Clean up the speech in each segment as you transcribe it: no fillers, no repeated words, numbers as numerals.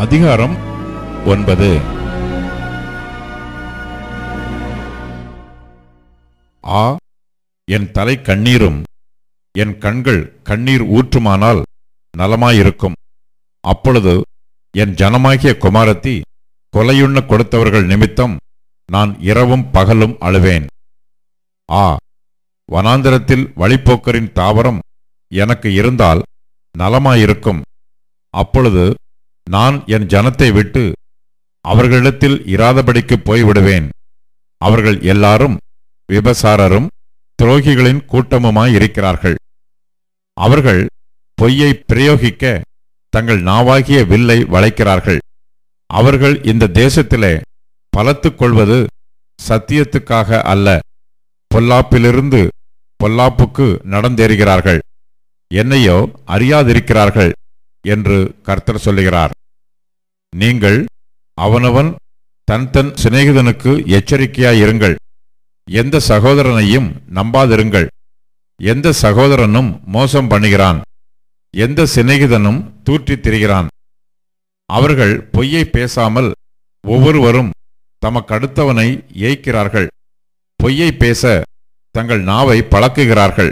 அதிகாரம் 9. ஆ, என் தலை கண்ணீரும் என் கண்கள் கண்ணீர் ஊற்றுமானால் நலமாயிருக்கும். அப்பொழுது என் ஜனமாகிய குமாரத்தி கொலையுண்ண கொடுத்தவர்கள் நிமித்தம் நான் இரவும் பகலும் அழுவேன். ஆ, வனாந்திரத்தில் வழிப்போக்கரின் தாவரம் எனக்கு இருந்தால் நலமாயிருக்கும். அப்பொழுது நான் என் ஜனத்தை விட்டு அவர்களிடத்தில் இராதபடிக்கு போய்விடுவேன். அவர்கள் எல்லாரும் விபசாரரும் துரோகிகளின் கூட்டமுமாயிருக்கிறார்கள். அவர்கள் பொய்யை பிரயோகிக்க தங்கள் நாவாகிய வில்லை வளைக்கிறார்கள். அவர்கள் இந்த தேசத்திலே பலத்துக் கொள்வது சத்தியத்துக்காக அல்ல, பொல்லாப்பிலிருந்து பொல்லாப்புக்கு நடந்தேறுகிறார்கள். என்னையோ அறியாதிருக்கிறார்கள் என்று கர்த்தர் சொல்லுகிறார். நீங்கள் அவனவன் தன் சிநேகிதனுக்கு எச்சரிக்கையாயிருங்கள். எந்த சகோதரனையும் நம்பாதிருங்கள். எந்த சகோதரனும் மோசம் பண்ணுகிறான், எந்த சிநேகிதனும் தூற்றித் திரிகிறான். அவர்கள் பொய்யை பேசாமல் ஒவ்வொருவரும் தமக்கடுத்தவனை ஏய்க்கிறார்கள். பொய்யை பேச தங்கள் நாவை பழக்குகிறார்கள்.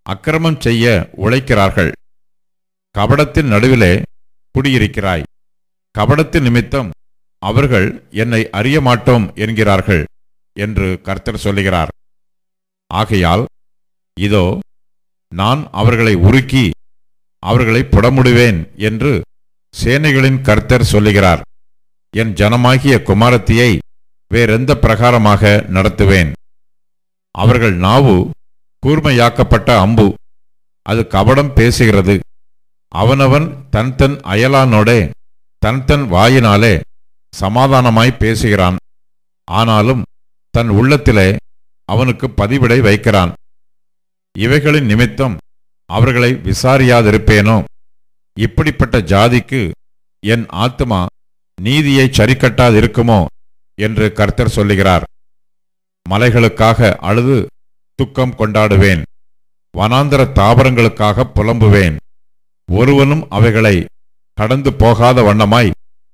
அக்கிரமம் செய்ய உழைக்கிறார்கள். கபடத்தின் நடுவிலே குடியிருக்கிறாய். கபடத்தின் நிமித்தம் அவர்கள் என்னை அறிய மாட்டோம் என்கிறார்கள் என்று கர்த்தர் சொல்லுகிறார். ஆகையால் இதோ, நான் அவர்களை உருக்கி அவர்களை புடமுடுவேன் என்று சேனைகளின் கர்த்தர் சொல்லுகிறார். என் ஜனமாகிய குமாரத்தியை வேறெந்த பிரகாரமாக நடத்துவேன்? அவர்கள் நாவு கூர்மையாக்கப்பட்ட அம்பு, அது கபடம் பேசுகிறது. அவனவன் தன் அயலானோடே தன் வாயினாலே சமாதானமாய் பேசுகிறான். ஆனாலும் தன் உள்ளத்திலே அவனுக்கு பதிவிடை வைக்கிறான். இவைகளின் நிமித்தம் அவர்களை விசாரியாதிருப்பேனோ? இப்படிப்பட்ட ஜாதிக்கு என் ஆத்துமா நீதியை சரிக்கட்டாதிருக்குமோ என்று கர்த்தர் சொல்லுகிறார். மலைகளுக்காக அழுது துக்கம் கொண்டாடுவேன். வனாந்தர தாவரங்களுக்காக புலம்புவேன். ஒருவனும் அவைகளை கடந்து போகாத வண்ணமாய்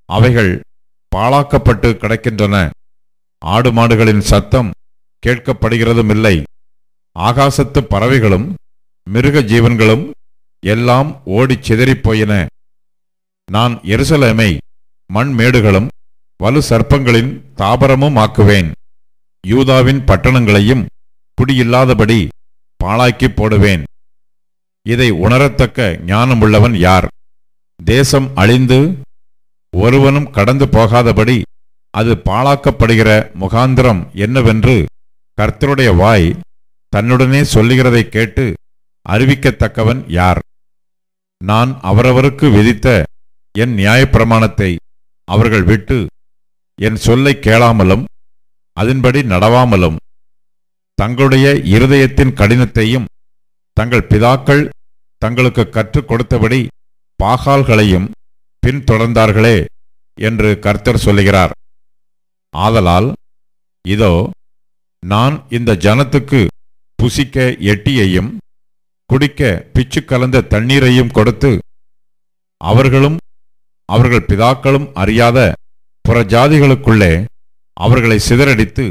அவைகள் பாழாக்கப்பட்டு கிடக்கின்றன. ஆடு மாடுகளின் சத்தம் கேட்கப்படுகிறதுமில்லை. ஆகாசத்து பறவைகளும் மிருக ஜீவன்களும் எல்லாம் ஓடிச் சிதறிப்போயின. நான் எருசலேமை மண்மேடுகளும் வலு சர்ப்பங்களின் தாபரமும் ஆக்குவேன். யூதாவின் பட்டணங்களையும் குடியில்லாதபடி பாழாக்கி போடுவேன். இதை உணரத்தக்க ஞானமுள்ளவன் யார்? தேசம் அழிந்து ஒருவனும் கடந்து போகாதபடி அது பாழாக்கப்படுகிற முகாந்திரம் என்னவென்று கர்த்தருடைய வாய் தன்னுடனே சொல்லுகிறதை கேட்டு அறிவிக்கத்தக்கவன் யார்? நான் அவரவருக்கு விதித்த என் நியாயப்பிரமாணத்தை அவர்கள் விட்டு என் சொல்லை கேளாமலும் அதன்படி நடவாமலும் தங்களுடைய இருதயத்தின் கடினத்தையும் தங்கள் பிதாக்கள் தங்களுக்கு கற்றுக் கொடுத்தபடி பாகால்களையும் பின்தொடர்ந்தார்களே என்று கர்த்தர் சொல்லுகிறார். ஆதலால் இதோ, நான் இந்த ஜனத்துக்கு புசிக்க எட்டியையும் குடிக்க பிச்சு கலந்த தண்ணீரையும் கொடுத்து அவர்களும் அவர்கள் பிதாக்களும் அறியாத புறஜாதிகளுக்குள்ளே அவர்களை சிதறடித்து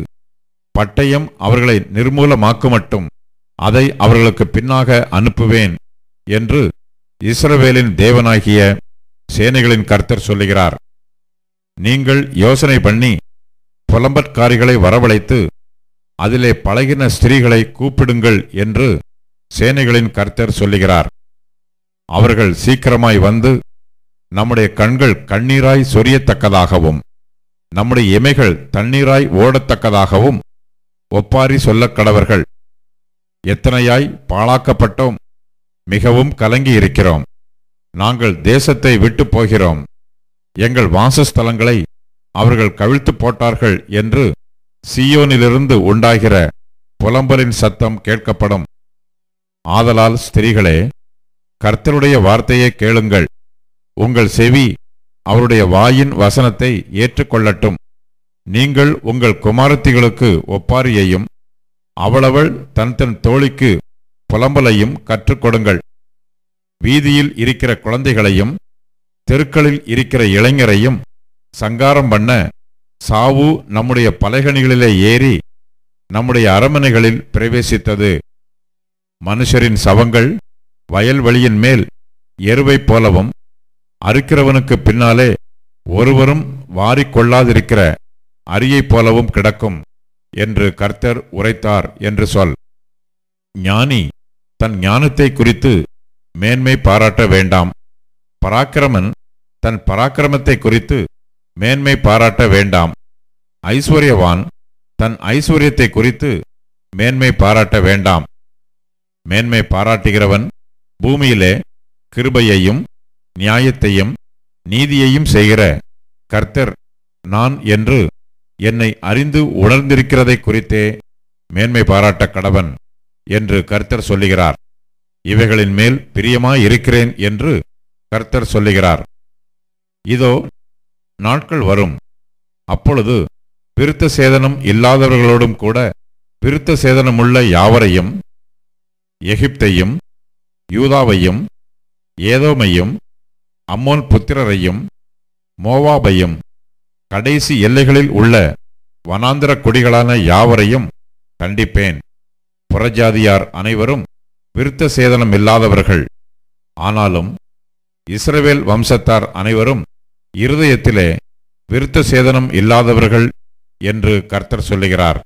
பட்டயம் அவர்களை நிர்மூலமாக்குமட்டும் அதை அவர்களுக்கு பின்னாக அனுப்புவேன் என்று இஸ்ரவேலின் தேவனாகிய சேனைகளின் கர்த்தர் சொல்லுகிறார். நீங்கள் யோசனை பண்ணி புலம்பற்காரிகளை வரவழைத்து அதிலே பழகின ஸ்திரீகளை கூப்பிடுங்கள் என்று சேனைகளின் கர்த்தர் சொல்லுகிறார். அவர்கள் சீக்கிரமாய் வந்து நம்முடைய கண்கள் கண்ணீராய் சொரியத்தக்கதாகவும் நம்முடைய இமைகள் தண்ணீராய் ஓடத்தக்கதாகவும் ஒப்பாரி சொல்லக் கடவர்கள். எத்தனையாய் பாழாக்கப்பட்டோம், மிகவும் கலங்கி இருக்கிறோம். நாங்கள் தேசத்தை விட்டு போகிறோம். எங்கள் வாசஸ்தலங்களை அவர்கள் கவிழ்த்து போட்டார்கள் என்று சீயோனிலிருந்து உண்டாகிற புலம்பலின் சத்தம் கேட்கப்படும். ஆதலால் ஸ்திரீகளே, கர்த்தருடைய வார்த்தையை கேளுங்கள். உங்கள் செவி அவருடைய வாயின் வசனத்தை ஏற்றுக்கொள்ளட்டும். நீங்கள் உங்கள் குமாரத்திகளுக்கு ஒப்பாரியையும் அவளவள் தன் தோழிக்கு புலம்பலையும் கற்றுக் கொடுங்கள். வீதியில் இருக்கிற குழந்தைகளையும் தெருக்களில் இருக்கிற இளைஞரையும் சங்காரம் பண்ண சாவு நம்முடைய பலகணிகளிலே ஏறி நம்முடைய அரமனைகளில் பிரவேசித்தது. மனுஷரின் சவங்கள் வயல்வெளியின் மேல் எருவைப் போலவும் அறுக்கிறவனுக்கு பின்னாலே ஒருவரும் வாரிக்கொள்ளாதிருக்கிற அரியைப் போலவும் கிடக்கும் என்று கர்த்தர் உரைத்தார் என்று சொல். ஞானி தன் ஞானத்தை குறித்து மேன்மை பாராட்ட வேண்டாம். பராக்கிரமன் தன் பராக்கிரமத்தை குறித்து மேன்மை பாராட்ட வேண்டாம். ஐஸ்வர்யவான் தன் ஐஸ்வர்யத்தை குறித்து மேன்மை பாராட்ட வேண்டாம். மேன்மை பாராட்டுகிறவன் பூமியிலே கிருபையையும் நியாயத்தையும் நீதியையும் செய்கிற கர்த்தர் நான் என்று என்னை அறிந்து உணர்ந்திருக்கிறதை குறித்தே மேன்மை பாராட்ட கடவன் என்று கர்த்தர் சொல்லுகிறார். இவைகளின் மேல் பிரியமாயிருக்கிறேன் என்று கர்த்தர் சொல்லுகிறார். இதோ நாட்கள் வரும், அப்பொழுது விருத்த சேதனம் இல்லாதவர்களோடும் கூட விருத்த சேதனமுள்ள யாவரையும், எகிப்தையும் யூதாவையும் ஏதோமையும் அம்மோன் புத்திரரையும் மோவாபையும் கடைசி எல்லைகளில் உள்ள வனாந்திர கொடிகளான யாவரையும் கண்டிப்பேன். புறஜாதியார் அனைவரும் விருத்த சேதனம் இல்லாதவர்கள். ஆனாலும் இஸ்ரவேல் வம்சத்தார் அனைவரும் இருதயத்திலே விருத்த சேதனம் இல்லாதவர்கள் என்று கர்த்தர் சொல்லுகிறார்.